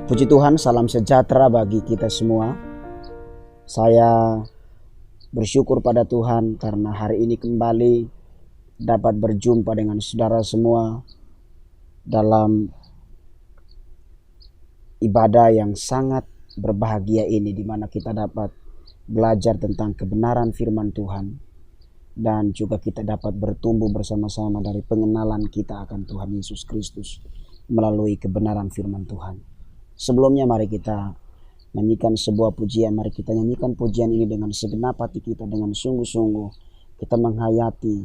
Puji Tuhan, salam sejahtera bagi kita semua. Saya bersyukur pada Tuhan karena hari ini kembali dapat berjumpa dengan saudara semua dalam ibadah yang sangat berbahagia ini, di mana kita dapat belajar tentang kebenaran firman Tuhan dan juga kita dapat bertumbuh bersama-sama dari pengenalan kita akan Tuhan Yesus Kristus melalui kebenaran firman Tuhan. Sebelumnya mari kita nyanyikan sebuah pujian. Mari kita nyanyikan pujian ini dengan segenap hati kita, dengan sungguh-sungguh kita menghayati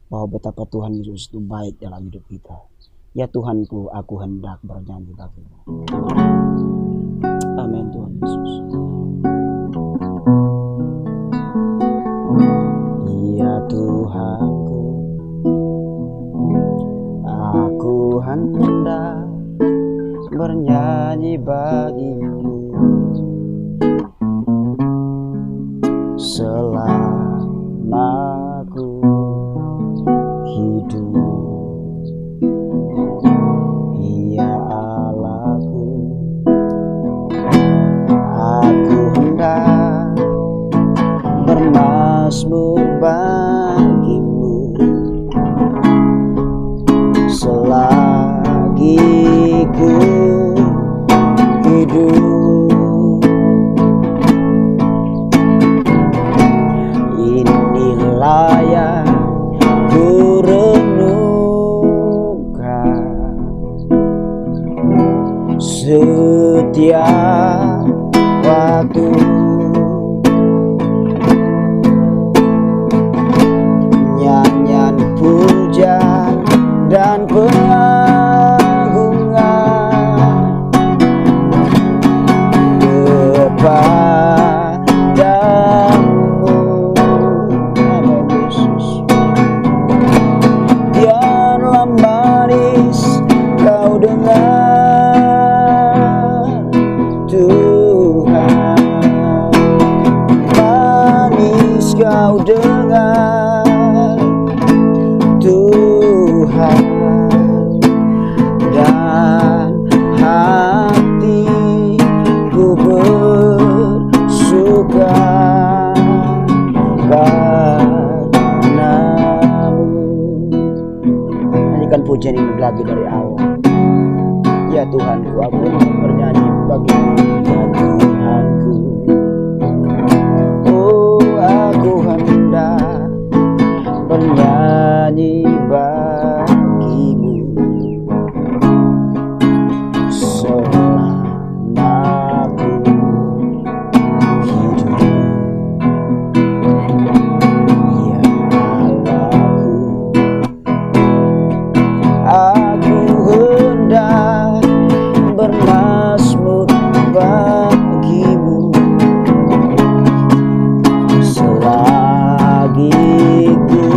bahwa betapa Tuhan Yesus itu baik dalam hidup kita. Ya Tuhanku, aku hendak bernyanyi bagimu. Amin Tuhan Yesus. Ya Tuhanku, aku hendak bernyanyi bagimu selama aku hidup. Ya Allahku, aku hendak bermazmur bagimu selagi ku hidup. Inilah yang ku renungkan setiap waktu. Nyanyian pujian dan pengagungan kepadamu, Amin Yesus. Biarlah manis kau dengar Tuhan, manis kau dengar Tuhan, dan hatiku bersuka padamu. Nyanyikan pujian ini lagi dari awal. Ya Tuhanku, aku bernyanyi bagimu. Ya Tuhanku, oh aku hendak bernyanyi bagimu selama aku hidup. Ya Allahku, aku hendak bermazmur bagimu selagi ku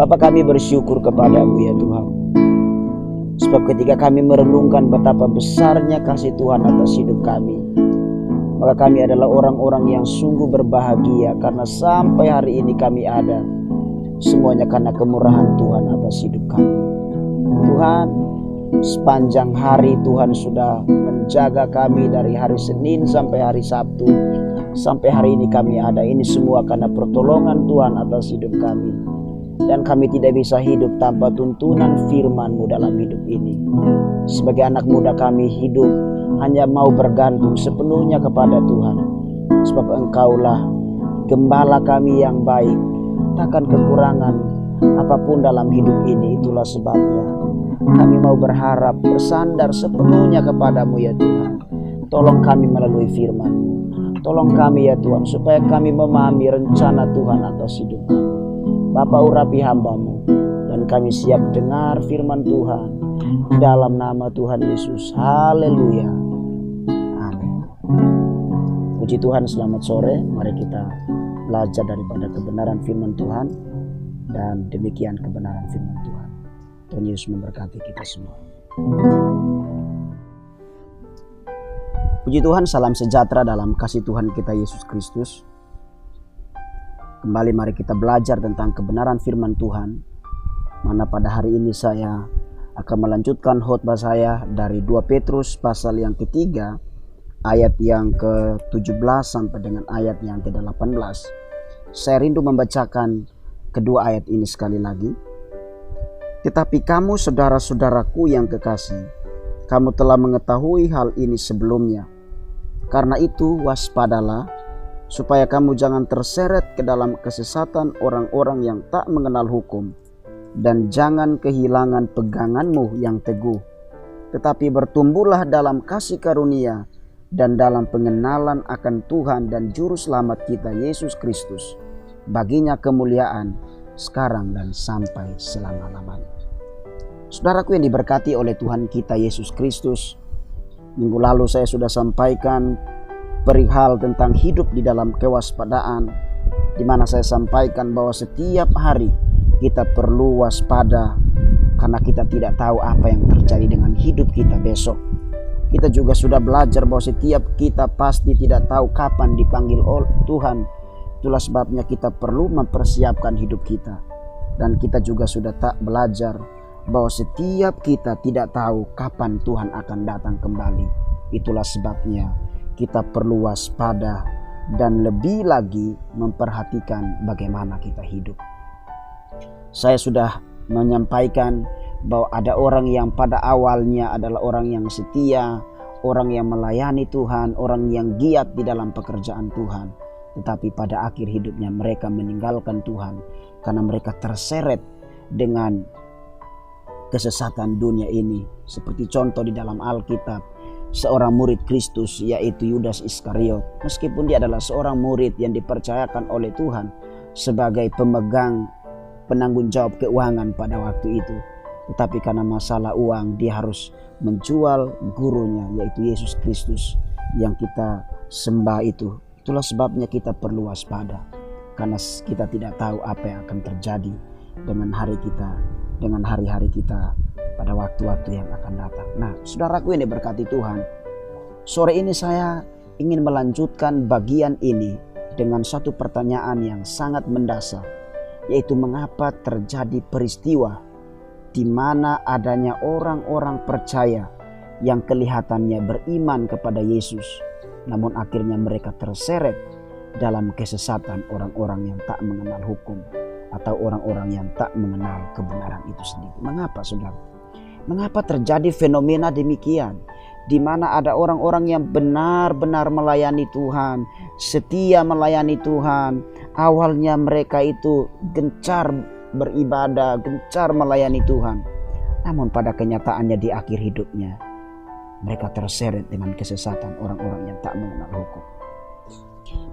Bapa, kami bersyukur kepadamu ya Tuhan. Sebab ketika kami merenungkan betapa besarnya kasih Tuhan atas hidup kami, maka kami adalah orang-orang yang sungguh berbahagia karena sampai hari ini kami ada. Semuanya karena kemurahan Tuhan atas hidup kami. Tuhan, sepanjang hari Tuhan sudah menjaga kami dari hari Senin sampai hari Sabtu. Sampai hari ini kami ada. Ini semua karena pertolongan Tuhan atas hidup kami. Dan kami tidak bisa hidup tanpa tuntunan firman-Mu dalam hidup ini. Sebagai anak muda kami hidup hanya mau bergantung sepenuhnya kepada Tuhan. Sebab Engkaulah gembala kami yang baik. Takkan kekurangan apapun dalam hidup ini. Itulah sebabnya kami mau berharap bersandar sepenuhnya kepadamu ya Tuhan. Tolong kami melalui firman-Mu. Tolong kami ya Tuhan supaya kami memahami rencana Tuhan atas hidup kami. Bapa, urapi hamba-Mu dan kami siap dengar firman Tuhan dalam nama Tuhan Yesus. Haleluya. Amin. Puji Tuhan, selamat sore. Mari kita belajar daripada kebenaran firman Tuhan. Dan demikian kebenaran firman Tuhan. Tuhan Yesus memberkati kita semua. Puji Tuhan, salam sejahtera dalam kasih Tuhan kita Yesus Kristus. Kembali mari kita belajar tentang kebenaran firman Tuhan. Mana pada hari ini saya akan melanjutkan khotbah saya dari 2 Petrus pasal yang ketiga, ayat yang ke-17 sampai dengan ayat yang ke-18. Saya rindu membacakan kedua ayat ini sekali lagi. Tetapi kamu saudara-saudaraku yang kekasih, kamu telah mengetahui hal ini sebelumnya. Karena itu waspadalah, supaya kamu jangan terseret ke dalam kesesatan orang-orang yang tak mengenal hukum, dan jangan kehilangan peganganmu yang teguh, tetapi bertumbuhlah dalam kasih karunia dan dalam pengenalan akan Tuhan dan Juru Selamat kita Yesus Kristus. Baginya kemuliaan sekarang dan sampai selama-lamanya. Saudaraku yang diberkati oleh Tuhan kita Yesus Kristus, minggu lalu saya sudah sampaikan perihal tentang hidup di dalam kewaspadaan, di mana saya sampaikan bahwa setiap hari kita perlu waspada karena kita tidak tahu apa yang terjadi dengan hidup kita besok. Kita juga sudah belajar bahwa setiap kita pasti tidak tahu kapan dipanggil oleh Tuhan. Itulah sebabnya kita perlu mempersiapkan hidup kita. Dan kita juga sudah tak belajar bahwa setiap kita tidak tahu kapan Tuhan akan datang kembali. Itulah sebabnya kita perlu waspada dan lebih lagi memperhatikan bagaimana kita hidup. Saya sudah menyampaikan bahwa ada orang yang pada awalnya adalah orang yang setia, orang yang melayani Tuhan, orang yang giat di dalam pekerjaan Tuhan. Tetapi pada akhir hidupnya mereka meninggalkan Tuhan karena mereka terseret dengan kesesatan dunia ini. Seperti contoh di dalam Alkitab, seorang murid Kristus yaitu Yudas Iskariot. Meskipun dia adalah seorang murid yang dipercayakan oleh Tuhan sebagai pemegang penanggung jawab keuangan pada waktu itu, tetapi karena masalah uang dia harus menjual gurunya yaitu Yesus Kristus yang kita sembah itu. Itulah sebabnya kita perlu waspada karena kita tidak tahu apa yang akan terjadi dengan hari kita, dengan hari-hari kita pada waktu-waktu yang akan datang. Nah, saudaraku yang diberkati Tuhan, sore ini saya ingin melanjutkan bagian ini dengan satu pertanyaan yang sangat mendasar, yaitu mengapa terjadi peristiwa di mana adanya orang-orang percaya yang kelihatannya beriman kepada Yesus, namun akhirnya mereka terseret dalam kesesatan orang-orang yang tak mengenal hukum atau orang-orang yang tak mengenal kebenaran itu sendiri. Mengapa, saudara? Mengapa terjadi fenomena demikian? Di mana ada orang-orang yang benar-benar melayani Tuhan, setia melayani Tuhan. Awalnya mereka itu gencar beribadah, gencar melayani Tuhan. Namun pada kenyataannya di akhir hidupnya, mereka terseret dengan kesesatan orang-orang yang tak mengenal hukum.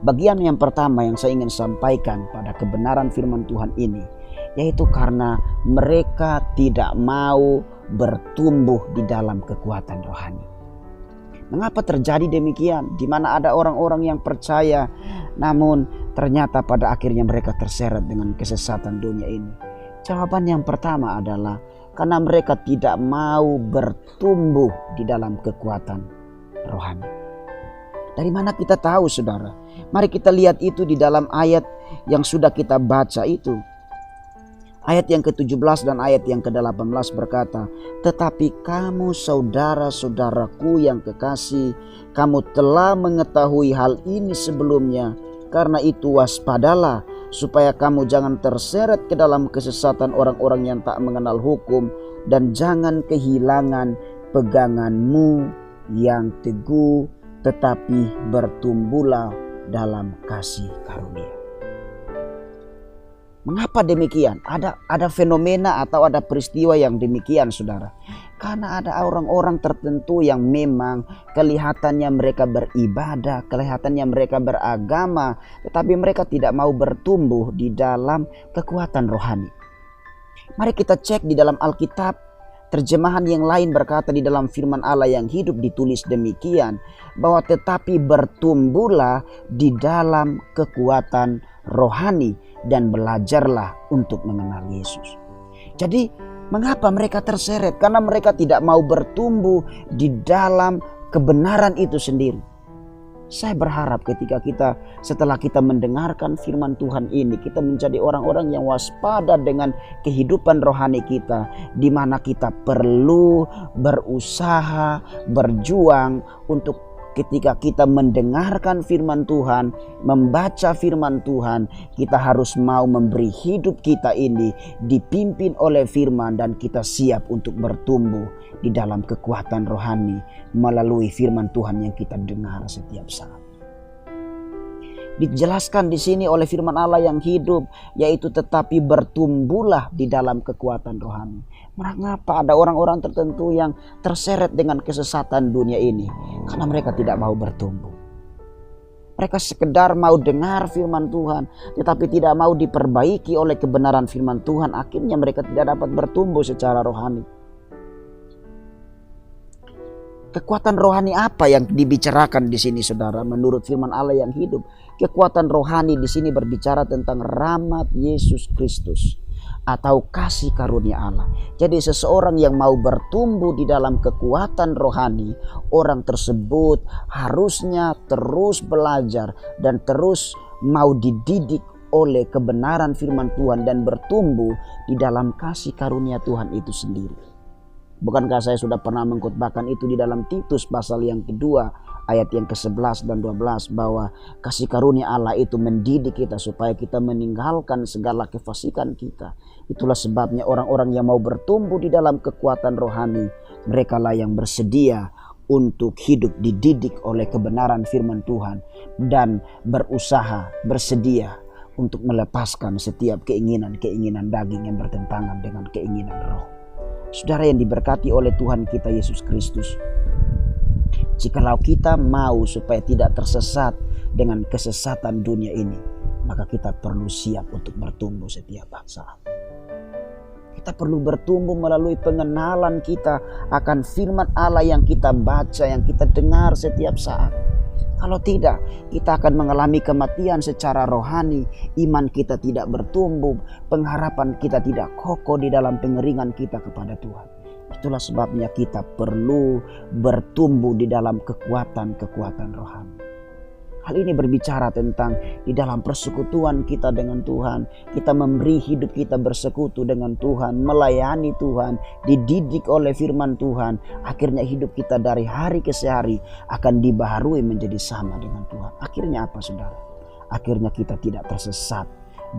Bagian yang pertama yang saya ingin sampaikan pada kebenaran firman Tuhan ini, yaitu karena mereka tidak mau bertumbuh di dalam kekuatan rohani. Mengapa terjadi demikian? Di mana ada orang-orang yang percaya, namun ternyata pada akhirnya mereka terseret dengan kesesatan dunia ini. Jawaban yang pertama adalah karena mereka tidak mau bertumbuh di dalam kekuatan rohani. Dari mana kita tahu, saudara? Mari kita lihat itu di dalam ayat yang sudah kita baca itu. Ayat yang ke-17 dan ayat yang ke-18 berkata, "Tetapi kamu saudara-saudaraku yang kekasih, kamu telah mengetahui hal ini sebelumnya. Karena itu waspadalah, supaya kamu jangan terseret ke dalam kesesatan orang-orang yang tak mengenal hukum, dan jangan kehilangan peganganmu yang teguh, tetapi bertumbuhlah dalam kasih karunia." Mengapa demikian? Ada fenomena atau ada peristiwa yang demikian, saudara. Karena ada orang-orang tertentu yang memang kelihatannya mereka beribadah, kelihatannya mereka beragama, tetapi mereka tidak mau bertumbuh di dalam kekuatan rohani. Mari kita cek di dalam Alkitab. Terjemahan yang lain berkata di dalam firman Allah yang hidup ditulis demikian, bahwa tetapi bertumbuhlah di dalam kekuatan rohani dan belajarlah untuk mengenal Yesus. Jadi mengapa mereka terseret? Karena mereka tidak mau bertumbuh di dalam kebenaran itu sendiri. Saya berharap setelah kita mendengarkan firman Tuhan ini, kita menjadi orang-orang yang waspada dengan kehidupan rohani kita, di mana kita perlu berusaha, berjuang untuk ketika kita mendengarkan firman Tuhan, membaca firman Tuhan, kita harus mau memberi hidup kita ini dipimpin oleh firman, dan kita siap untuk bertumbuh di dalam kekuatan rohani melalui firman Tuhan yang kita dengar setiap saat. Dijelaskan di sini oleh firman Allah yang hidup, yaitu tetapi bertumbuhlah di dalam kekuatan rohani. Mengapa ada orang-orang tertentu yang terseret dengan kesesatan dunia ini? Karena mereka tidak mau bertumbuh. Mereka sekedar mau dengar firman Tuhan, tetapi tidak mau diperbaiki oleh kebenaran firman Tuhan. Akhirnya mereka tidak dapat bertumbuh secara rohani. Kekuatan rohani apa yang dibicarakan di sini, saudara? Menurut firman Allah yang hidup, kekuatan rohani di sini berbicara tentang rahmat Yesus Kristus atau kasih karunia Allah. Jadi seseorang yang mau bertumbuh di dalam kekuatan rohani, orang tersebut harusnya terus belajar dan terus mau dididik oleh kebenaran firman Tuhan dan bertumbuh di dalam kasih karunia Tuhan itu sendiri. Bukankah saya sudah pernah mengkhotbahkan itu di dalam Titus pasal yang kedua ayat yang ke-11 dan 12, bahwa kasih karunia Allah itu mendidik kita supaya kita meninggalkan segala kefasikan kita. Itulah sebabnya orang-orang yang mau bertumbuh di dalam kekuatan rohani, mereka lah yang bersedia untuk hidup dididik oleh kebenaran firman Tuhan dan berusaha, bersedia untuk melepaskan setiap keinginan-keinginan daging yang bertentangan dengan keinginan roh. Saudara yang diberkati oleh Tuhan kita Yesus Kristus, jikalau kita mau supaya tidak tersesat dengan kesesatan dunia ini, maka kita perlu siap untuk bertumbuh setiap saat. Kita perlu bertumbuh melalui pengenalan kita akan firman Allah yang kita baca, yang kita dengar setiap saat. Kalau tidak, kita akan mengalami kematian secara rohani. Iman kita tidak bertumbuh, pengharapan kita tidak kokoh di dalam pengeringan kita kepada Tuhan. Itulah sebabnya kita perlu bertumbuh di dalam kekuatan-kekuatan rohani. Hal ini berbicara tentang di dalam persekutuan kita dengan Tuhan. Kita memberi hidup kita bersekutu dengan Tuhan, melayani Tuhan, dididik oleh firman Tuhan. Akhirnya hidup kita dari hari ke hari akan dibaharui menjadi sama dengan Tuhan. Akhirnya apa, saudara? Akhirnya kita tidak tersesat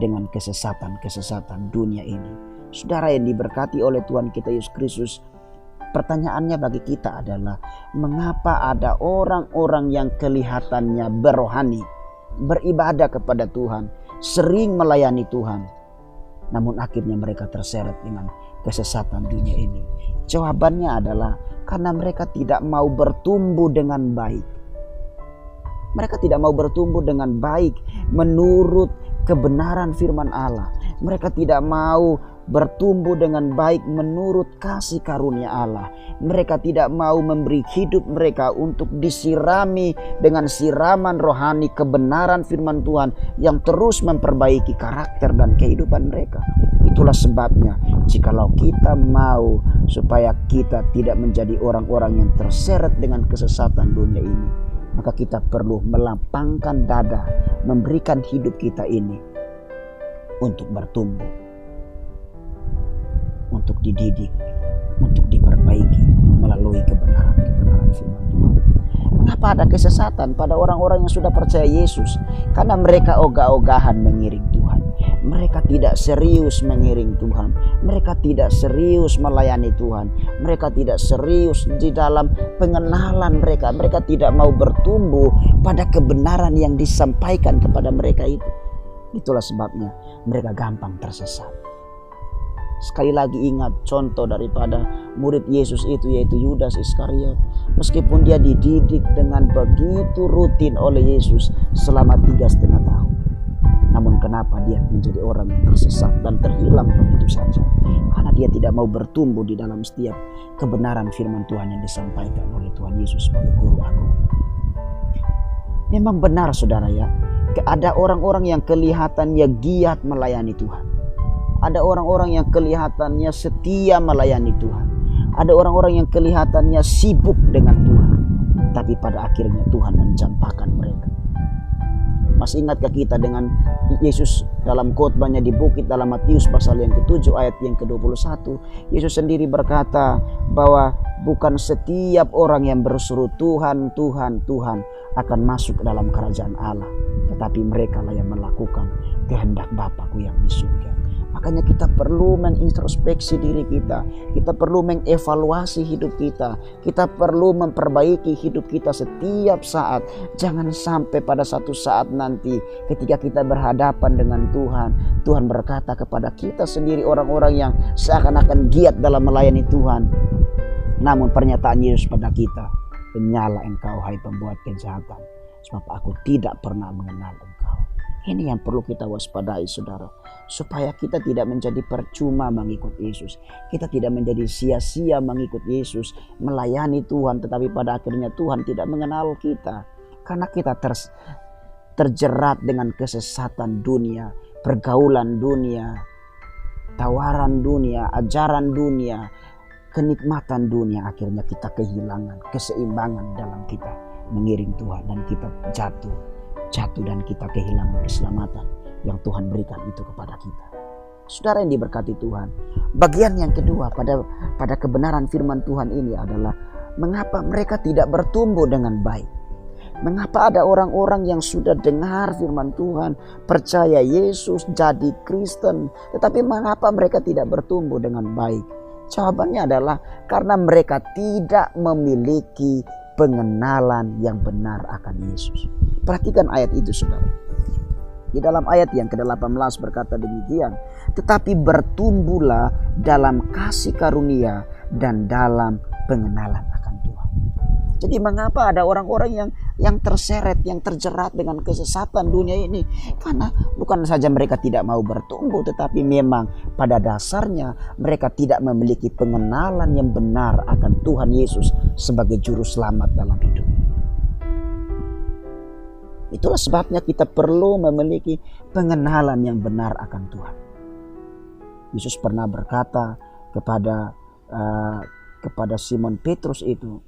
dengan kesesatan-kesesatan dunia ini. Saudara yang diberkati oleh Tuhan kita Yesus Kristus, pertanyaannya bagi kita adalah, mengapa ada orang-orang yang kelihatannya berrohani, beribadah kepada Tuhan, sering melayani Tuhan, namun akhirnya mereka terseret dengan kesesatan dunia ini? Jawabannya adalah karena mereka tidak mau bertumbuh dengan baik. Mereka tidak mau bertumbuh dengan baik menurut kebenaran firman Allah. Mereka tidak mau bertumbuh dengan baik menurut kasih karunia Allah. Mereka tidak mau memberi hidup mereka untuk disirami dengan siraman rohani kebenaran firman Tuhan yang terus memperbaiki karakter dan kehidupan mereka. Itulah sebabnya jikalau kita mau supaya kita tidak menjadi orang-orang yang terseret dengan kesesatan dunia ini, maka kita perlu melapangkan dada, memberikan hidup kita ini untuk bertumbuh, untuk dididik, untuk diperbaiki melalui kebenaran firman Tuhan. Mengapa ada kesesatan pada orang-orang yang sudah percaya Yesus? Karena mereka ogah-ogahan mengiring Tuhan. Mereka tidak serius mengiring Tuhan. Mereka tidak serius melayani Tuhan. Mereka tidak serius di dalam pengenalan mereka. Mereka tidak mau bertumbuh pada kebenaran yang disampaikan kepada mereka itu. Itulah sebabnya mereka gampang tersesat. Sekali lagi ingat contoh daripada murid Yesus itu, yaitu Yudas Iskariot. Meskipun dia dididik dengan begitu rutin oleh Yesus selama 3,5 tahun, namun kenapa dia menjadi orang yang tersesat dan terhilang begitu saja? Karena dia tidak mau bertumbuh di dalam setiap kebenaran firman Tuhan yang disampaikan oleh Tuhan Yesus sebagai guru agung. Memang benar saudara ya, ada orang-orang yang kelihatannya giat melayani Tuhan. Ada orang-orang yang kelihatannya setia melayani Tuhan. Ada orang-orang yang kelihatannya sibuk dengan Tuhan. Tapi pada akhirnya Tuhan mencampakkan mereka. Masih ingatkah kita dengan Yesus dalam khotbahnya di bukit dalam Matius pasal yang ke-7 ayat yang ke-21. Yesus sendiri berkata bahwa bukan setiap orang yang berseru Tuhan, Tuhan, Tuhan akan masuk ke dalam kerajaan Allah. Tetapi mereka lah yang melakukan kehendak Bapa-Ku yang di surga. Makanya kita perlu mengintrospeksi diri kita. Kita perlu mengevaluasi hidup kita. Kita perlu memperbaiki hidup kita setiap saat. Jangan sampai pada satu saat nanti ketika kita berhadapan dengan Tuhan, Tuhan berkata kepada kita sendiri, orang-orang yang seakan-akan giat dalam melayani Tuhan, namun pernyataan Yesus pada kita, "Penyalah engkau hai pembuat kejahatan, sebab aku tidak pernah mengenal engkau." Ini yang perlu kita waspadai saudara, supaya kita tidak menjadi percuma mengikut Yesus. Kita tidak menjadi sia-sia mengikut Yesus, melayani Tuhan, tetapi pada akhirnya Tuhan tidak mengenal kita. Karena kita terjerat dengan kesesatan dunia, pergaulan dunia, tawaran dunia, ajaran dunia, kenikmatan dunia. Akhirnya kita kehilangan keseimbangan dalam kita mengiring Tuhan, dan kita jatuh dan kita kehilangan keselamatan yang Tuhan berikan itu kepada kita. Saudara yang diberkati Tuhan, bagian yang kedua pada kebenaran firman Tuhan ini adalah mengapa mereka tidak bertumbuh dengan baik. Mengapa ada orang-orang yang sudah dengar firman Tuhan, percaya Yesus, jadi Kristen, tetapi mengapa mereka tidak bertumbuh dengan baik? Jawabannya adalah karena mereka tidak memiliki pengenalan yang benar akan Yesus. Perhatikan ayat itu saudara. Di dalam ayat yang ke-18 berkata demikian, "Tetapi bertumbuhlah dalam kasih karunia dan dalam pengenalan akan Tuhan." Jadi mengapa ada orang-orang yang terseret, yang terjerat dengan kesesatan dunia ini? Karena bukan saja mereka tidak mau bertumbuh, tetapi memang pada dasarnya mereka tidak memiliki pengenalan yang benar akan Tuhan Yesus sebagai juru selamat dalam hidup. Itulah sebabnya kita perlu memiliki pengenalan yang benar akan Tuhan. Yesus pernah berkata kepada Simon Petrus itu,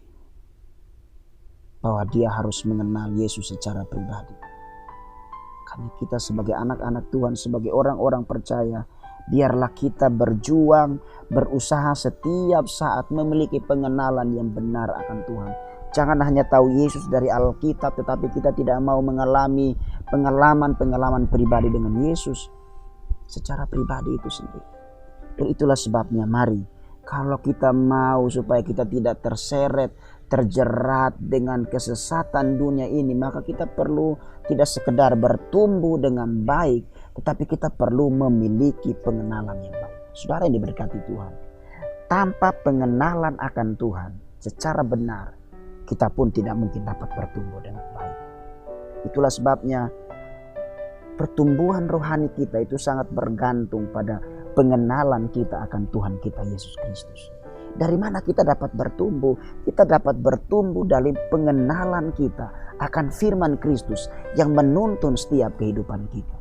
bahwa dia harus mengenal Yesus secara pribadi. Karena kita sebagai anak-anak Tuhan, sebagai orang-orang percaya, biarlah kita berjuang, berusaha setiap saat memiliki pengenalan yang benar akan Tuhan. Jangan hanya tahu Yesus dari Alkitab, tetapi kita tidak mau mengalami pengalaman pribadi dengan Yesus secara pribadi itu sendiri. Dan itulah sebabnya mari, kalau kita mau supaya kita tidak terjerat dengan kesesatan dunia ini, maka kita perlu tidak sekedar bertumbuh dengan baik, tetapi kita perlu memiliki pengenalan yang baik. Saudara yang diberkati Tuhan, tanpa pengenalan akan Tuhan secara benar, kita pun tidak mungkin dapat bertumbuh dengan baik. Itulah sebabnya pertumbuhan rohani kita itu sangat bergantung pada pengenalan kita akan Tuhan kita Yesus Kristus. Dari mana kita dapat bertumbuh? Kita dapat bertumbuh dari pengenalan kita akan firman Kristus yang menuntun setiap kehidupan kita.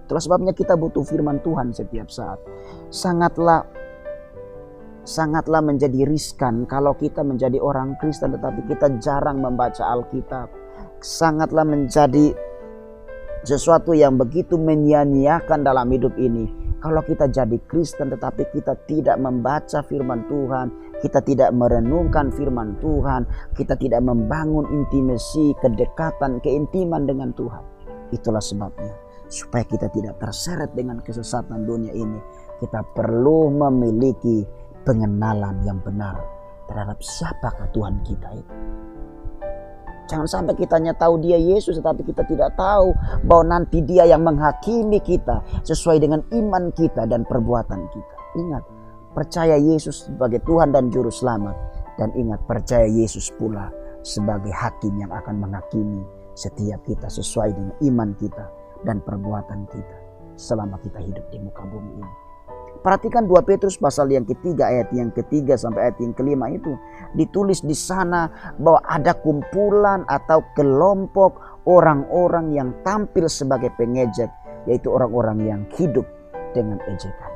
Itulah sebabnya kita butuh firman Tuhan setiap saat. Sangatlah menjadi riskan kalau kita menjadi orang Kristen tetapi kita jarang membaca Alkitab. Sangatlah menjadi sesuatu yang begitu menyia-nyiakan dalam hidup ini kalau kita jadi Kristen tetapi kita tidak membaca firman Tuhan, kita tidak merenungkan firman Tuhan, kita tidak membangun intimasi, kedekatan, keintiman dengan Tuhan. Itulah sebabnya supaya kita tidak terseret dengan kesesatan dunia ini, kita perlu memiliki pengenalan yang benar terhadap siapakah Tuhan kita itu. Jangan sampai kita hanya tahu dia Yesus tetapi kita tidak tahu bahwa nanti dia yang menghakimi kita sesuai dengan iman kita dan perbuatan kita. Ingat, percaya Yesus sebagai Tuhan dan Juru Selamat. Dan ingat, percaya Yesus pula sebagai hakim yang akan menghakimi setiap kita sesuai dengan iman kita dan perbuatan kita selama kita hidup di muka bumi ini. Perhatikan 2 Petrus pasal yang ketiga, ayat yang ketiga sampai ayat yang kelima itu. Ditulis di sana bahwa ada kumpulan atau kelompok orang-orang yang tampil sebagai pengejek, yaitu orang-orang yang hidup dengan ejekan.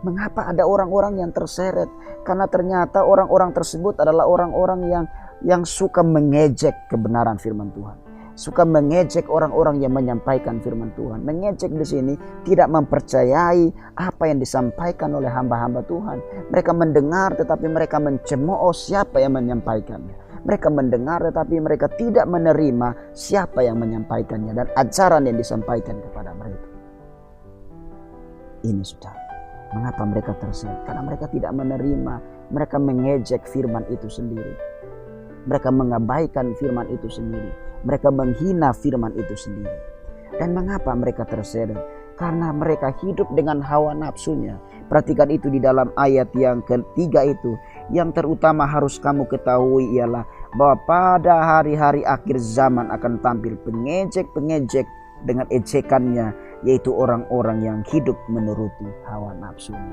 Mengapa ada orang-orang yang terseret? Karena ternyata orang-orang tersebut adalah orang-orang yang suka mengejek kebenaran firman Tuhan. Suka mengejek orang-orang yang menyampaikan firman Tuhan. Mengejek di sini tidak mempercayai apa yang disampaikan oleh hamba-hamba Tuhan. Mereka mendengar tetapi mereka mencemooh siapa yang menyampaikannya. Mereka mendengar tetapi mereka tidak menerima siapa yang menyampaikannya dan ajaran yang disampaikan kepada mereka. Ini sudah. Mengapa mereka terseret? Karena mereka tidak menerima. Mereka mengejek firman itu sendiri. Mereka mengabaikan firman itu sendiri. Mereka menghina firman itu sendiri. Dan mengapa mereka terseret? Karena mereka hidup dengan hawa nafsunya. Perhatikan itu di dalam ayat yang ketiga itu. Yang terutama harus kamu ketahui ialah bahwa pada hari-hari akhir zaman akan tampil pengejek-pengejek dengan ejekannya, yaitu orang-orang yang hidup menuruti hawa nafsunya.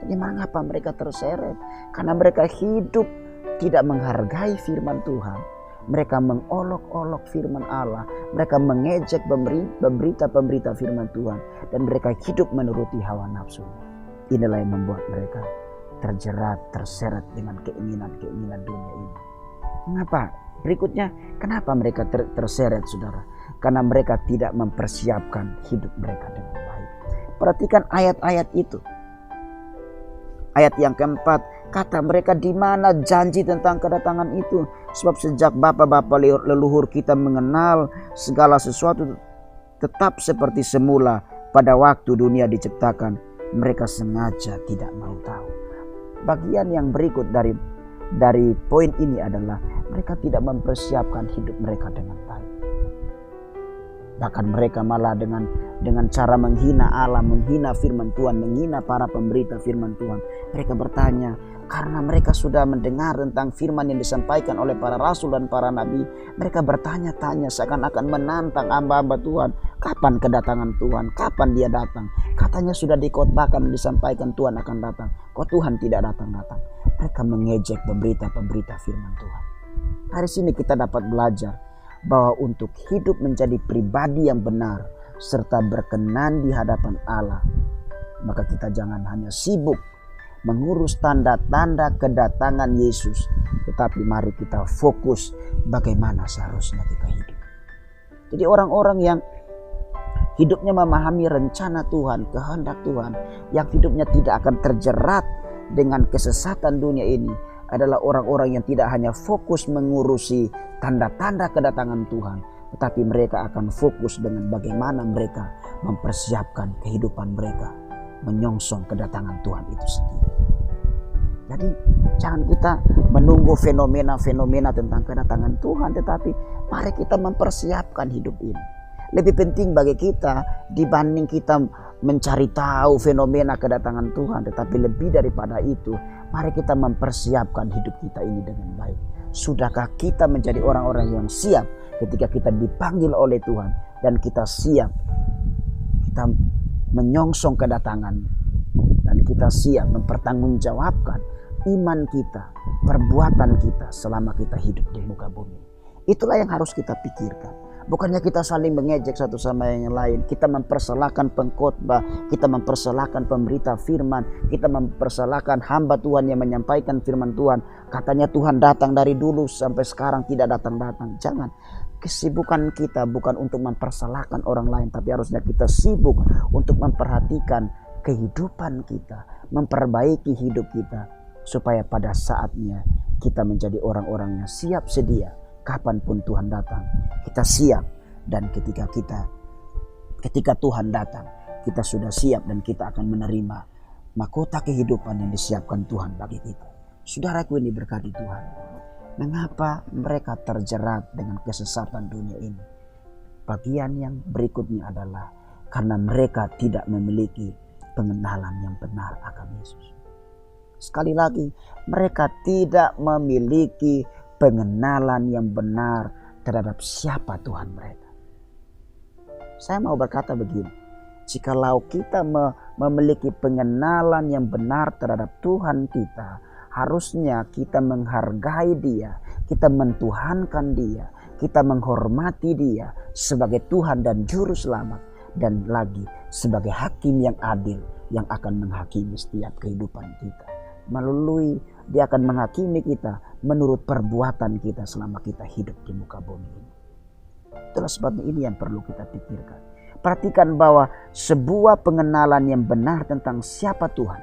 Jadi mengapa mereka terseret? Karena mereka hidup tidak menghargai firman Tuhan. Mereka mengolok-olok firman Allah. Mereka mengejek pemberita-pemberita firman Tuhan. Dan mereka hidup menuruti hawa nafsu. Inilah yang membuat mereka terjerat, terseret dengan keinginan-keinginan dunia ini. Mengapa? Berikutnya, kenapa mereka terseret, saudara? Karena mereka tidak mempersiapkan hidup mereka dengan baik. Perhatikan ayat-ayat itu. Ayat yang keempat, kata mereka, di mana janji tentang kedatangan itu? Sebab sejak bapa-bapa leluhur kita mengenal segala sesuatu tetap seperti semula pada waktu dunia diciptakan. Mereka sengaja tidak mau tahu. Bagian yang berikut dari poin ini adalah mereka tidak mempersiapkan hidup mereka dengan baik. Bahkan mereka malah dengan cara menghina Allah, menghina firman Tuhan, menghina para pemberita firman Tuhan. Mereka bertanya, karena mereka sudah mendengar tentang firman yang disampaikan oleh para rasul dan para nabi. Mereka bertanya-tanya seakan-akan menantang hamba-hamba Tuhan. Kapan kedatangan Tuhan? Kapan dia datang? Katanya sudah dikhotbahkan dan disampaikan Tuhan akan datang. Kok Tuhan tidak datang-datang? Mereka mengejek pemberita-pemberita firman Tuhan. Dari sini kita dapat belajar bahwa untuk hidup menjadi pribadi yang benar serta berkenan di hadapan Allah, maka kita jangan hanya sibuk mengurus tanda-tanda kedatangan Yesus, tetapi mari kita fokus bagaimana seharusnya kita hidup. Jadi orang-orang yang hidupnya memahami rencana Tuhan, kehendak Tuhan, yang hidupnya tidak akan terjerat dengan kesesatan dunia ini, adalah orang-orang yang tidak hanya fokus mengurusi tanda-tanda kedatangan Tuhan, tetapi mereka akan fokus dengan bagaimana mereka mempersiapkan kehidupan mereka menyongsong kedatangan Tuhan itu sendiri. Jadi jangan kita menunggu fenomena-fenomena tentang kedatangan Tuhan, tetapi mari kita mempersiapkan hidup ini. Lebih penting bagi kita dibanding kita mencari tahu fenomena kedatangan Tuhan, tetapi lebih daripada itu, mari kita mempersiapkan hidup kita ini dengan baik. Sudahkah kita menjadi orang-orang yang siap ketika kita dipanggil oleh Tuhan dan kita siap. Kita menyongsong kedatangannya dan kita siap mempertanggungjawabkan iman kita, perbuatan kita selama kita hidup di muka bumi. Itulah yang harus kita pikirkan. Bukannya kita saling mengejek satu sama yang lain. Kita mempersalahkan pengkhotbah, kita mempersalahkan pemberita firman, kita mempersalahkan hamba Tuhan yang menyampaikan firman Tuhan. Katanya Tuhan datang dari dulu sampai sekarang tidak datang-datang. Jangan. Kesibukan kita bukan untuk mempersalahkan orang lain, tapi harusnya kita sibuk untuk memperhatikan kehidupan kita, memperbaiki hidup kita, supaya pada saatnya kita menjadi orang-orang yang siap sedia. Kapanpun Tuhan datang, kita siap. Dan ketika Tuhan datang, kita sudah siap dan kita akan menerima mahkota kehidupan yang disiapkan Tuhan bagi kita. Saudaraku ini berkati Tuhan. Mengapa mereka terjerat dengan kesesatan dunia ini? Bagian yang berikutnya adalah karena mereka tidak memiliki pengenalan yang benar akan Yesus. Sekali lagi, mereka tidak memiliki pengenalan yang benar terhadap siapa Tuhan mereka. Saya mau berkata begini, jikalau kita memiliki pengenalan yang benar terhadap Tuhan kita, harusnya kita menghargai Dia, kita mentuhankan Dia, kita menghormati Dia sebagai Tuhan dan Juru Selamat, dan lagi sebagai hakim yang adil yang akan menghakimi setiap kehidupan kita. Melalui Dia akan menghakimi kita menurut perbuatan kita selama kita hidup di muka bumi ini. Itulah sebabnya ini yang perlu kita pikirkan. Perhatikan bahwa sebuah pengenalan yang benar tentang siapa Tuhan,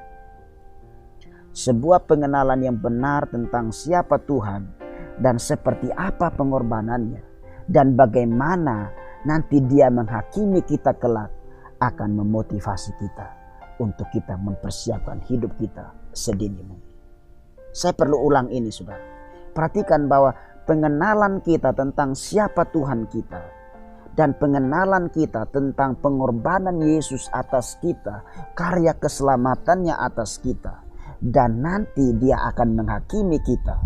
sebuah pengenalan yang benar tentang siapa Tuhan dan seperti apa pengorbanannya dan bagaimana nanti Dia menghakimi kita kelak, akan memotivasi kita untuk kita mempersiapkan hidup kita sedini mungkin. Saya perlu ulang ini, saudara. Perhatikan bahwa pengenalan kita tentang siapa Tuhan kita dan pengenalan kita tentang pengorbanan Yesus atas kita, karya keselamatannya atas kita, dan nanti Dia akan menghakimi kita,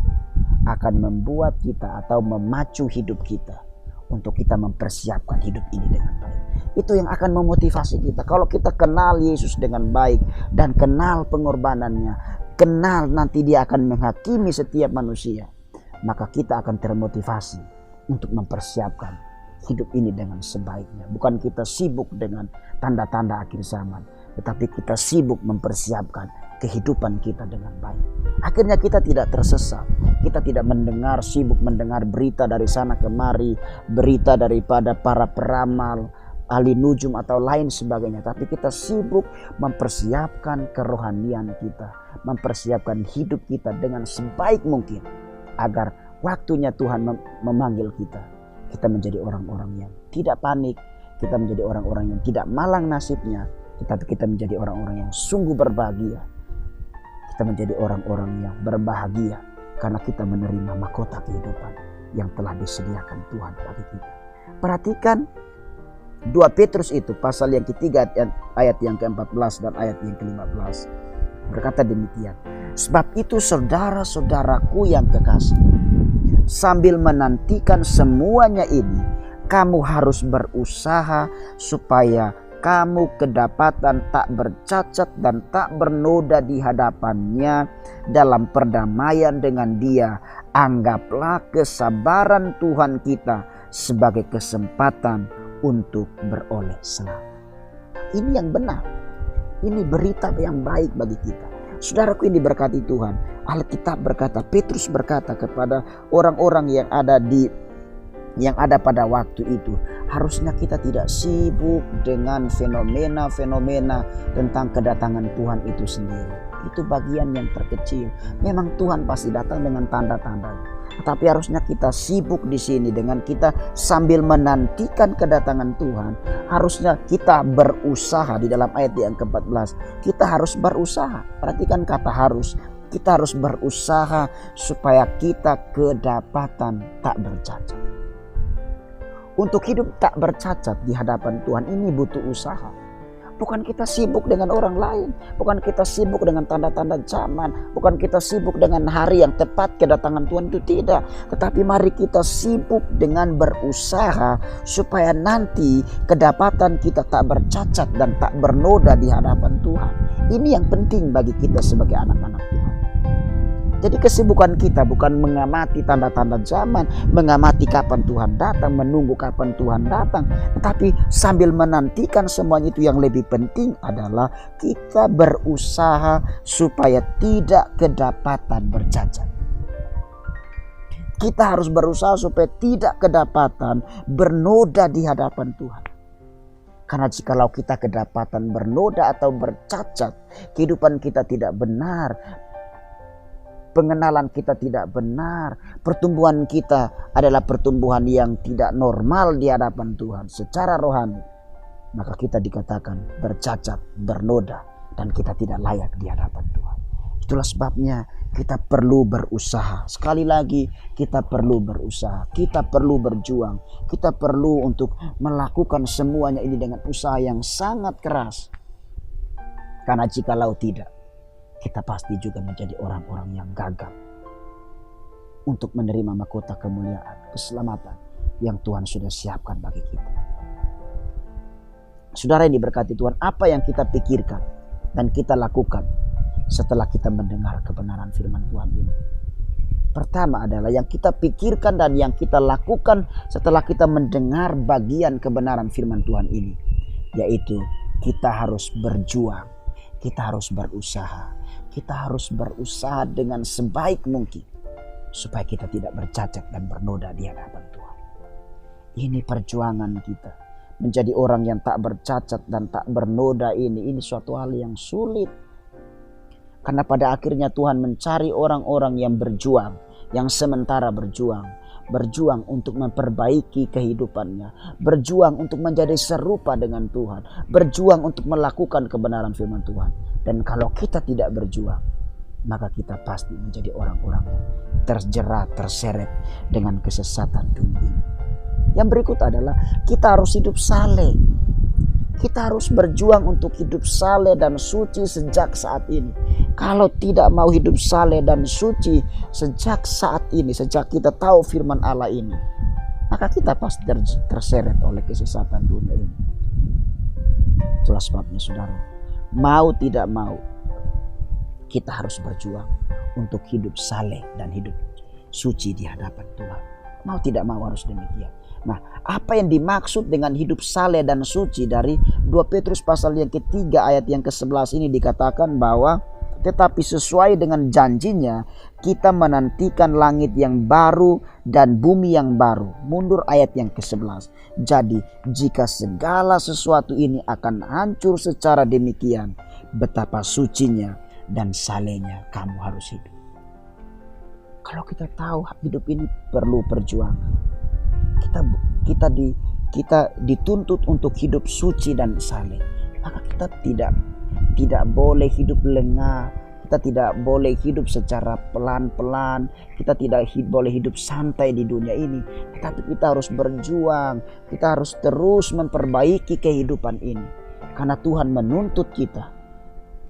akan membuat kita atau memacu hidup kita untuk kita mempersiapkan hidup ini dengan baik. Itu yang akan memotivasi kita. Kalau kita kenal Yesus dengan baik dan kenal pengorbanannya, kenal nanti Dia akan menghakimi setiap manusia, maka kita akan termotivasi untuk mempersiapkan hidup ini dengan sebaiknya. Bukan kita sibuk dengan tanda-tanda akhir zaman, tetapi kita sibuk mempersiapkan kehidupan kita dengan baik. Akhirnya kita tidak tersesat. Kita tidak sibuk mendengar berita dari sana kemari, berita daripada para peramal, ahli nujum atau lain sebagainya. Tapi kita sibuk mempersiapkan kerohanian kita, mempersiapkan hidup kita dengan sebaik mungkin, agar waktunya Tuhan memanggil kita, kita menjadi orang-orang yang tidak panik, kita menjadi orang-orang yang tidak malang nasibnya, tetapi kita menjadi orang-orang yang sungguh berbahagia. Kita menjadi orang-orang yang berbahagia karena kita menerima mahkota kehidupan yang telah disediakan Tuhan bagi kita. Perhatikan 2 Petrus itu pasal yang ketiga ayat yang ke-14 dan ayat yang ke-15. Berkata demikian, sebab itu saudara-saudaraku yang kekasih, sambil menantikan semuanya ini, kamu harus berusaha supaya kamu kedapatan tak bercacat dan tak bernoda di hadapannya dalam perdamaian dengan Dia. Anggaplah kesabaran Tuhan kita sebagai kesempatan untuk beroleh selamat. Ini yang benar. Ini berita yang baik bagi kita. Saudaraku ini berkati Tuhan. Alkitab berkata, Petrus berkata kepada orang-orang yang ada pada waktu itu, harusnya kita tidak sibuk dengan fenomena-fenomena tentang kedatangan Tuhan itu sendiri. Itu bagian yang terkecil. Memang Tuhan pasti datang dengan tanda-tandanya. Tapi harusnya kita sibuk di sini dengan kita sambil menantikan kedatangan Tuhan. Harusnya kita berusaha di dalam ayat yang ke-14. Kita harus berusaha. Perhatikan kata harus. Kita harus berusaha supaya kita kedapatan tak bercacat. Untuk hidup tak bercacat di hadapan Tuhan ini butuh usaha. Bukan kita sibuk dengan orang lain, bukan kita sibuk dengan tanda-tanda zaman, bukan kita sibuk dengan hari yang tepat kedatangan Tuhan, itu tidak. Tetapi mari kita sibuk dengan berusaha supaya nanti kedapatan kita tak bercacat dan tak bernoda di hadapan Tuhan. Ini yang penting bagi kita sebagai anak-anak Tuhan. Jadi kesibukan kita bukan mengamati tanda-tanda zaman, mengamati kapan Tuhan datang, menunggu kapan Tuhan datang. Tetapi sambil menantikan semuanya itu, yang lebih penting adalah kita berusaha supaya tidak kedapatan bercacat. Kita harus berusaha supaya tidak kedapatan bernoda di hadapan Tuhan. Karena jikalau kita kedapatan bernoda atau bercacat, kehidupan kita tidak benar, pengenalan kita tidak benar, pertumbuhan kita adalah pertumbuhan yang tidak normal di hadapan Tuhan secara rohani, maka kita dikatakan bercacat, bernoda, dan kita tidak layak di hadapan Tuhan. Itulah sebabnya kita perlu berusaha. Sekali lagi, kita perlu berusaha, kita perlu berjuang, kita perlu untuk melakukan semuanya ini dengan usaha yang sangat keras. Karena jikalau tidak, kita pasti juga menjadi orang-orang yang gagal untuk menerima mahkota kemuliaan, keselamatan yang Tuhan sudah siapkan bagi kita. Saudara yang diberkati Tuhan, apa yang kita pikirkan dan kita lakukan setelah kita mendengar kebenaran firman Tuhan ini? Pertama adalah yang kita pikirkan dan yang kita lakukan setelah kita mendengar bagian kebenaran firman Tuhan ini, yaitu kita harus berjuang, kita harus berusaha. Kita harus berusaha dengan sebaik mungkin supaya kita tidak bercacat dan bernoda di hadapan Tuhan. Ini perjuangan kita menjadi orang yang tak bercacat dan tak bernoda ini suatu hal yang sulit. Karena pada akhirnya Tuhan mencari orang-orang yang berjuang, yang sementara berjuang untuk memperbaiki kehidupannya, berjuang untuk menjadi serupa dengan Tuhan, berjuang untuk melakukan kebenaran firman Tuhan. Dan kalau kita tidak berjuang, maka kita pasti menjadi orang-orang yang terjerat, terseret dengan kesesatan dunia ini. Yang berikut adalah kita harus hidup saleh. Kita harus berjuang untuk hidup saleh dan suci sejak saat ini. Kalau tidak mau hidup saleh dan suci sejak saat ini, sejak kita tahu firman Allah ini, maka kita pasti terseret oleh kesesatan dunia ini. Itulah sebabnya saudara, mau tidak mau, kita harus berjuang untuk hidup saleh dan hidup suci di hadapan Tuhan. Mau tidak mau harus demikian. Nah, apa yang dimaksud dengan hidup saleh dan suci dari 2 Petrus pasal yang ketiga ayat yang ke-11 ini dikatakan bahwa tetapi sesuai dengan janjinya kita menantikan langit yang baru dan bumi yang baru. Mundur ayat yang ke-11. Jadi jika segala sesuatu ini akan hancur secara demikian, betapa sucinya dan salehnya kamu harus hidup. Kalau kita tahu hidup ini perlu perjuangan, kita dituntut untuk hidup suci dan saleh, maka kita tidak boleh hidup lengah, kita tidak boleh hidup secara pelan-pelan, kita tidak boleh hidup santai di dunia ini, tetapi kita harus berjuang, kita harus terus memperbaiki kehidupan ini, karena Tuhan menuntut kita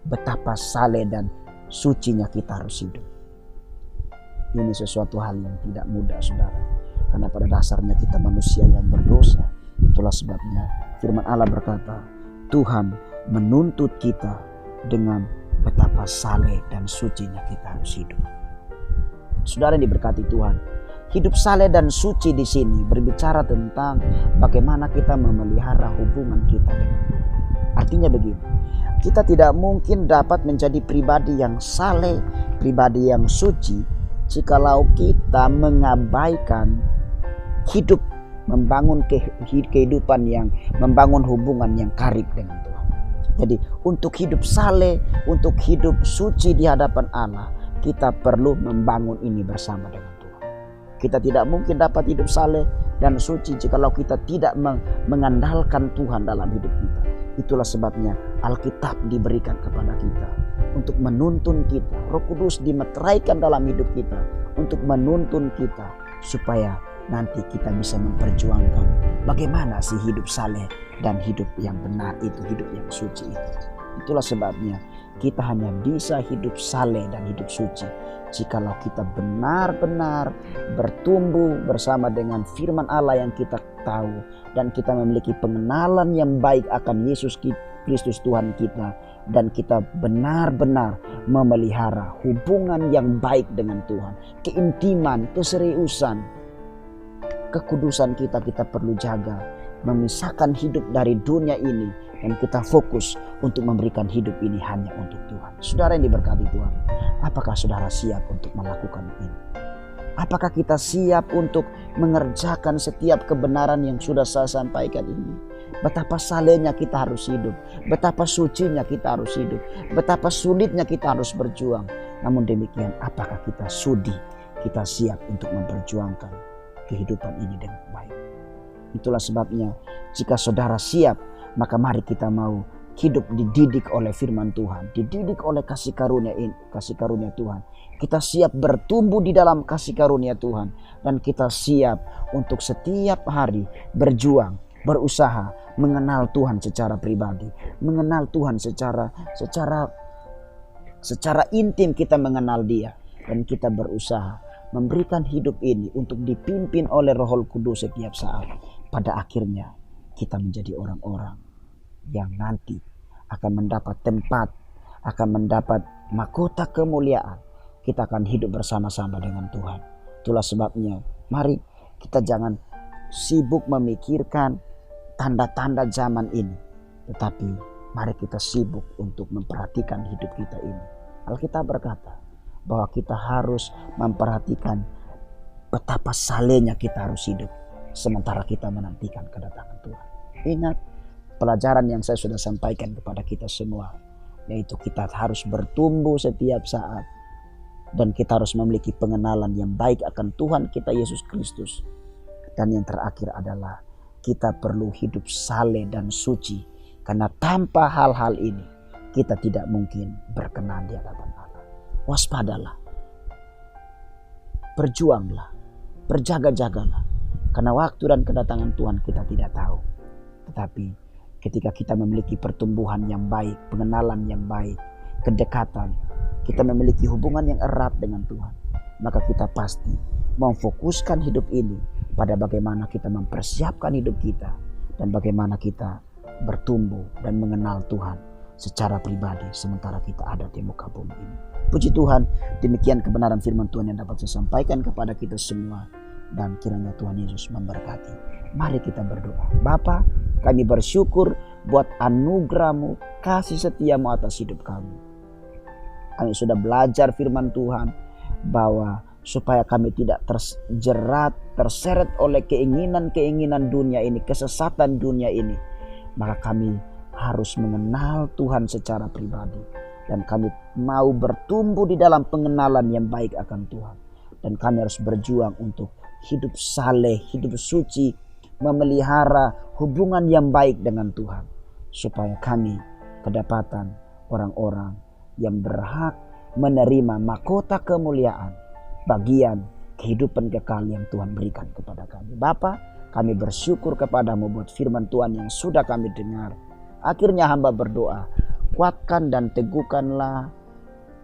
betapa saleh dan sucinya kita harus hidup. Ini sesuatu hal yang tidak mudah, saudara. Karena pada dasarnya kita manusia yang berdosa. Itulah sebabnya firman Allah berkata, Tuhan menuntut kita dengan betapa saleh dan sucinya kita harus hidup. Saudara yang diberkati Tuhan, hidup saleh dan suci di sini berbicara tentang bagaimana kita memelihara hubungan kita dengan Tuhan. Artinya begini, kita tidak mungkin dapat menjadi pribadi yang saleh, pribadi yang suci, jikalau kita mengabaikan hidup membangun kehidupan yang membangun hubungan yang karib dengan Tuhan. Jadi untuk hidup saleh, untuk hidup suci di hadapan Allah, kita perlu membangun ini bersama dengan Tuhan. Kita tidak mungkin dapat hidup saleh dan suci jikalau kita tidak mengandalkan Tuhan dalam hidup kita. Itulah sebabnya Alkitab diberikan kepada kita untuk menuntun kita. Roh Kudus dimeteraikan dalam hidup kita untuk menuntun kita supaya nanti kita bisa memperjuangkan bagaimana sih hidup saleh dan hidup yang benar itu, hidup yang suci itu. Itulah sebabnya kita hanya bisa hidup saleh dan hidup suci jikalau kita benar-benar bertumbuh bersama dengan firman Allah yang kita tahu, dan kita memiliki pengenalan yang baik akan Yesus Kristus Tuhan kita, dan kita benar-benar memelihara hubungan yang baik dengan Tuhan, keintiman, keseriusan, kekudusan kita perlu jaga, memisahkan hidup dari dunia ini, dan kita fokus untuk memberikan hidup ini hanya untuk Tuhan. Saudara yang diberkati Tuhan, apakah saudara siap untuk melakukan ini? Apakah kita siap untuk mengerjakan setiap kebenaran yang sudah saya sampaikan ini? Betapa salehnya kita harus hidup, betapa sucinya kita harus hidup, betapa sulitnya kita harus berjuang. Namun demikian, apakah kita sudi, kita siap untuk memperjuangkan kehidupan ini dengan baik? Itulah sebabnya jika saudara siap, maka mari kita mau hidup dididik oleh firman Tuhan, dididik oleh kasih karunia Tuhan. Kita siap bertumbuh di dalam kasih karunia Tuhan, dan kita siap untuk setiap hari berjuang, berusaha mengenal Tuhan secara pribadi, mengenal Tuhan secara intim, kita mengenal Dia, dan kita berusaha memberikan hidup ini untuk dipimpin oleh Roh Kudus setiap saat. Pada akhirnya kita menjadi orang-orang yang nanti akan mendapat tempat, akan mendapat mahkota kemuliaan. Kita akan hidup bersama-sama dengan Tuhan. Itulah sebabnya mari kita jangan sibuk memikirkan tanda-tanda zaman ini, tetapi mari kita sibuk untuk memperhatikan hidup kita ini. Alkitab berkata bahwa kita harus memperhatikan betapa salehnya kita harus hidup sementara kita menantikan kedatangan Tuhan. Ingat pelajaran yang saya sudah sampaikan kepada kita semua, yaitu kita harus bertumbuh setiap saat, dan kita harus memiliki pengenalan yang baik akan Tuhan kita Yesus Kristus. Dan yang terakhir adalah kita perlu hidup saleh dan suci, karena tanpa hal-hal ini kita tidak mungkin berkenan di hadapan Allah. Waspadalah, berjuanglah, berjaga-jagalah, karena waktu dan kedatangan Tuhan kita tidak tahu. Tetapi ketika kita memiliki pertumbuhan yang baik, pengenalan yang baik, kedekatan, kita memiliki hubungan yang erat dengan Tuhan, maka kita pasti memfokuskan hidup ini pada bagaimana kita mempersiapkan hidup kita, dan bagaimana kita bertumbuh dan mengenal Tuhan secara pribadi sementara kita ada di muka bumi ini. Puji Tuhan, demikian kebenaran firman Tuhan yang dapat saya sampaikan kepada kita semua, dan kiranya Tuhan Yesus memberkati. Mari kita berdoa. Bapa, kami bersyukur buat anugerah-Mu, kasih setia-Mu atas hidup kami. Kami sudah belajar firman Tuhan bahwa supaya kami tidak terjerat, terseret oleh keinginan-keinginan dunia ini, kesesatan dunia ini, maka kami harus mengenal Tuhan secara pribadi, dan kami mau bertumbuh di dalam pengenalan yang baik akan Tuhan, dan kami harus berjuang untuk hidup saleh, hidup suci, memelihara hubungan yang baik dengan Tuhan, supaya kami kedapatan orang-orang yang berhak menerima mahkota kemuliaan, bagian kehidupan kekal yang Tuhan berikan kepada kami. Bapa, kami bersyukur kepadamu buat firman Tuhan yang sudah kami dengar. Akhirnya hamba berdoa, kuatkan dan teguhkanlah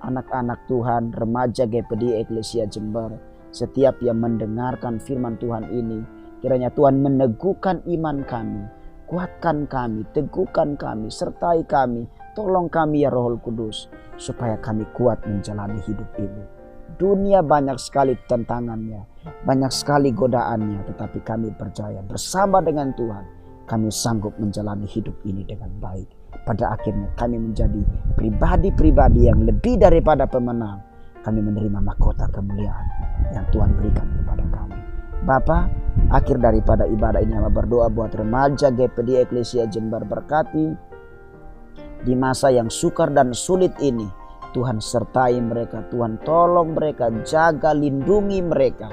anak-anak Tuhan, remaja GPD Eklesia Jember, setiap yang mendengarkan firman Tuhan ini. Kiranya Tuhan meneguhkan iman kami, kuatkan kami, teguhkan kami, sertai kami, tolong kami ya Roh Kudus, supaya kami kuat menjalani hidup ini. Dunia banyak sekali tantangannya, banyak sekali godaannya, tetapi kami percaya bersama dengan Tuhan kami sanggup menjalani hidup ini dengan baik. Pada akhirnya kami menjadi pribadi-pribadi yang lebih daripada pemenang. Kami menerima mahkota kemuliaan yang Tuhan berikan kepada kami. Bapa, akhir daripada ibadah ini hamba berdoa buat remaja GPD Eklesia Jember, berkati di masa yang sukar dan sulit ini. Tuhan sertai mereka, Tuhan tolong mereka, jaga, lindungi mereka.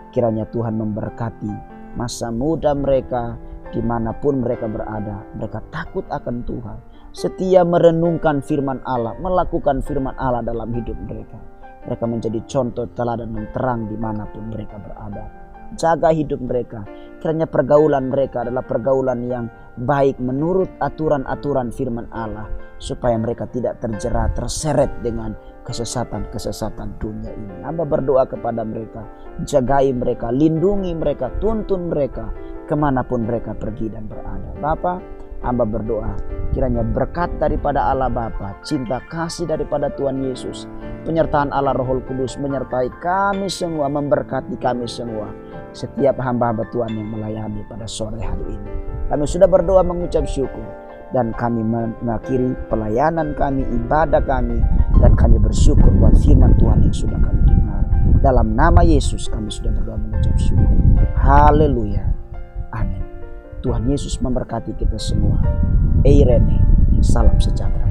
Kiranya Tuhan memberkati masa muda mereka, dimanapun mereka berada. Mereka takut akan Tuhan, setia merenungkan firman Allah, melakukan firman Allah dalam hidup mereka. Mereka menjadi contoh teladan dan terang dimanapun mereka berada. Jaga hidup mereka. Kiranya pergaulan mereka adalah pergaulan yang baik menurut aturan-aturan firman Allah, supaya mereka tidak terjerat, terseret dengan kesesatan-kesesatan dunia ini. Hamba berdoa kepada mereka, jagai mereka, lindungi mereka, tuntun mereka kemanapun mereka pergi dan berada. Bapa, hamba berdoa kiranya berkat daripada Allah Bapa, cinta kasih daripada Tuhan Yesus, penyertaan Allah Roh Kudus menyertai kami semua, memberkati kami semua, setiap hamba-hamba Tuhan yang melayani pada sore hari ini. Kami sudah berdoa mengucap syukur, dan kami mengakhiri pelayanan kami, ibadah kami, dan kami bersyukur buat firman Tuhan yang sudah kami dengar. Dalam nama Yesus kami sudah berdoa mengucap syukur. Haleluya. Amin. Tuhan Yesus memberkati kita semua. Eirene, salam sejahtera.